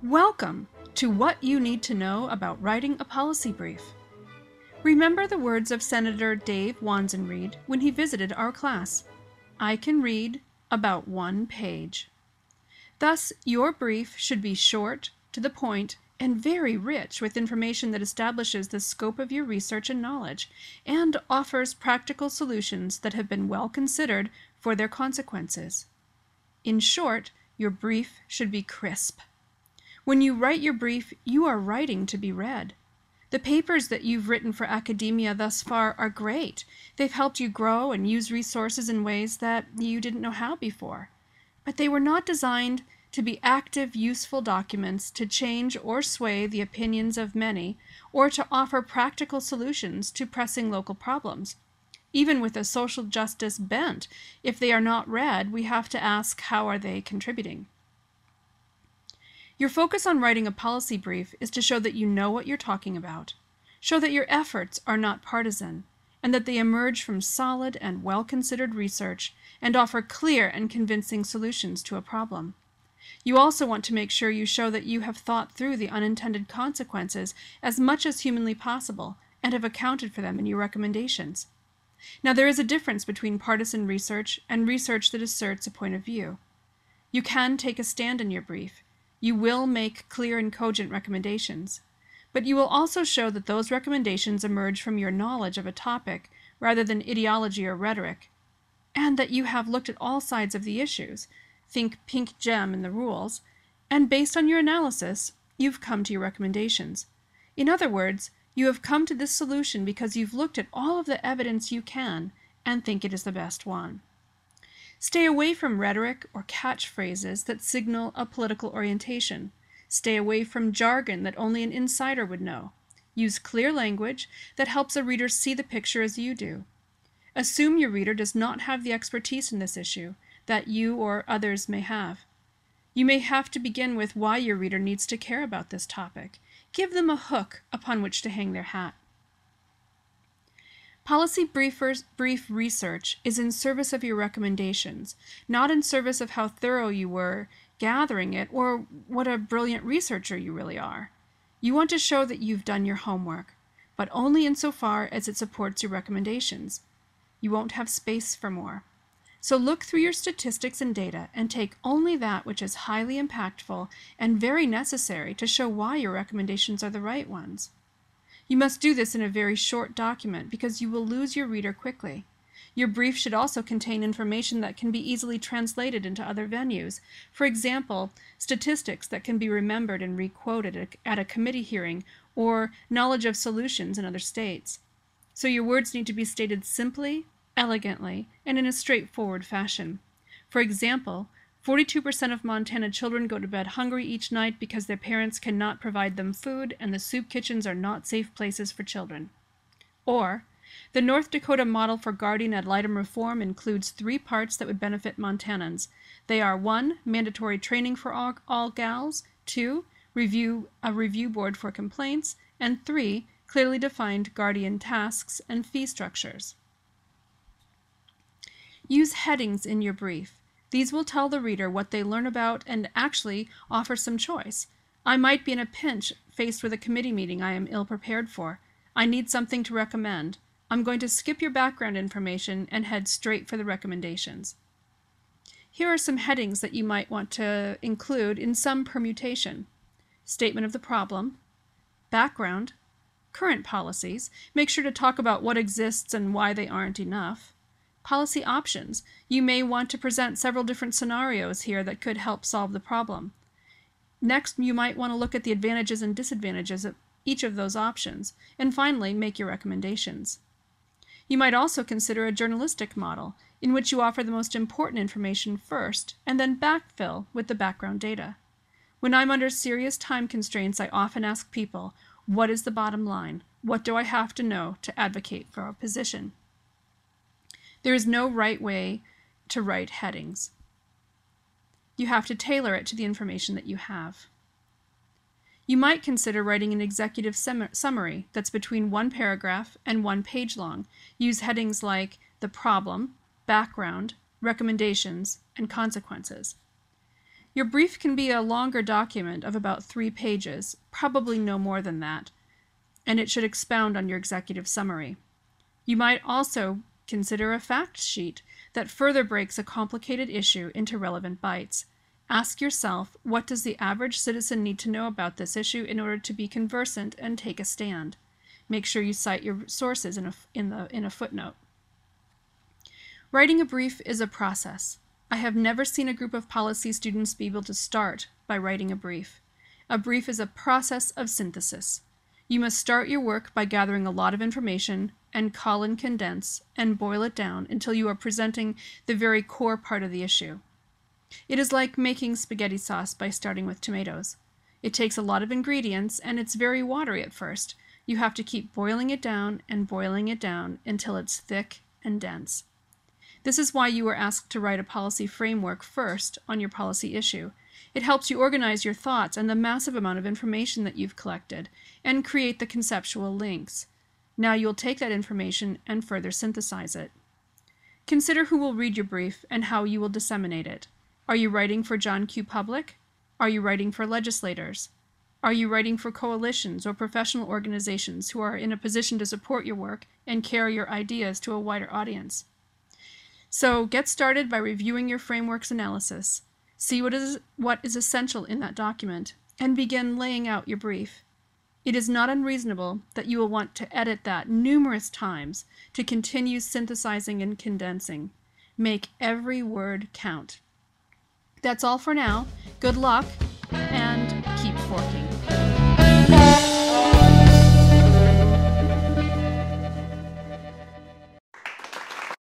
Welcome to What You Need to Know About Writing a Policy Brief. Remember the words of Senator Dave Wanzenreed when he visited our class. I can read about 1 page. Thus, your brief should be short, to the point, and very rich with information that establishes the scope of your research and knowledge, and offers practical solutions that have been well considered for their consequences. In short, your brief should be crisp. When you write your brief, you are writing to be read. The papers that you've written for academia thus far are great. They've helped you grow and use resources in ways that you didn't know how before. But they were not designed to be active, useful documents to change or sway the opinions of many, or to offer practical solutions to pressing local problems. Even with a social justice bent, if they are not read, we have to ask, how are they contributing? Your focus on writing a policy brief is to show that you know what you're talking about, show that your efforts are not partisan, and that they emerge from solid and well-considered research and offer clear and convincing solutions to a problem. You also want to make sure you show that you have thought through the unintended consequences as much as humanly possible and have accounted for them in your recommendations. Now, there is a difference between partisan research and research that asserts a point of view. You can take a stand in your brief. You will make clear and cogent recommendations, but you will also show that those recommendations emerge from your knowledge of a topic rather than ideology or rhetoric, and that you have looked at all sides of the issues, think pink gem in the rules, and based on your analysis, you've come to your recommendations. In other words, you have come to this solution because you've looked at all of the evidence you can and think it is the best one. Stay away from rhetoric or catchphrases that signal a political orientation. Stay away from jargon that only an insider would know. Use clear language that helps a reader see the picture as you do. Assume your reader does not have the expertise in this issue that you or others may have. You may have to begin with why your reader needs to care about this topic. Give them a hook upon which to hang their hat. Policy brief research is in service of your recommendations, not in service of how thorough you were gathering it or what a brilliant researcher you really are. You want to show that you've done your homework, but only insofar as it supports your recommendations. You won't have space for more. So look through your statistics and data and take only that which is highly impactful and very necessary to show why your recommendations are the right ones. You must do this in a very short document because you will lose your reader quickly. Your brief should also contain information that can be easily translated into other venues. For example, statistics that can be remembered and requoted at a committee hearing, or knowledge of solutions in other states. So your words need to be stated simply, elegantly, and in a straightforward fashion. For example, 42% of Montana children go to bed hungry each night because their parents cannot provide them food and the soup kitchens are not safe places for children. Or, the North Dakota model for guardian ad litem reform includes 3 parts that would benefit Montanans. They are 1. Mandatory training for all gals, 2. A review board for complaints, and 3. Clearly defined guardian tasks and fee structures. Use headings in your brief. These will tell the reader what they learn about and actually offer some choice. I might be in a pinch faced with a committee meeting I am ill prepared for. I need something to recommend. I'm going to skip your background information and head straight for the recommendations. Here are some headings that you might want to include in some permutation. Statement of the problem, background, current policies. Make sure to talk about what exists and why they aren't enough. Policy options. You may want to present several different scenarios here that could help solve the problem. Next, you might want to look at the advantages and disadvantages of each of those options. And finally, make your recommendations. You might also consider a journalistic model in which you offer the most important information first and then backfill with the background data. When I'm under serious time constraints, I often ask people, what is the bottom line? What do I have to know to advocate for a position? There is no right way to write headings. You have to tailor it to the information that you have. You might consider writing an executive summary that's between 1 paragraph and 1 page long. Use headings like the problem, background, recommendations, and consequences. Your brief can be a longer document of about 3 pages, probably no more than that, and it should expound on your executive summary. You might also consider a fact sheet that further breaks a complicated issue into relevant bites. Ask yourself, what does the average citizen need to know about this issue in order to be conversant and take a stand? Make sure you cite your sources in a footnote. Writing a brief is a process. I have never seen a group of policy students be able to start by writing a brief. A brief is a process of synthesis. You must start your work by gathering a lot of information and call and condense and boil it down until you are presenting the very core part of the issue. It is like making spaghetti sauce by starting with tomatoes. It takes a lot of ingredients and it's very watery at first. You have to keep boiling it down until it's thick and dense. This is why you are asked to write a policy framework first on your policy issue. It helps you organize your thoughts and the massive amount of information that you've collected and create the conceptual links. Now you'll take that information and further synthesize it. Consider who will read your brief and how you will disseminate it. Are you writing for John Q. Public? Are you writing for legislators? Are you writing for coalitions or professional organizations who are in a position to support your work and carry your ideas to a wider audience? So get started by reviewing your framework's analysis. See what is essential in that document and begin laying out your brief. It is not unreasonable that you will want to edit that numerous times to continue synthesizing and condensing. Make every word count. That's all for now. Good luck and keep forking.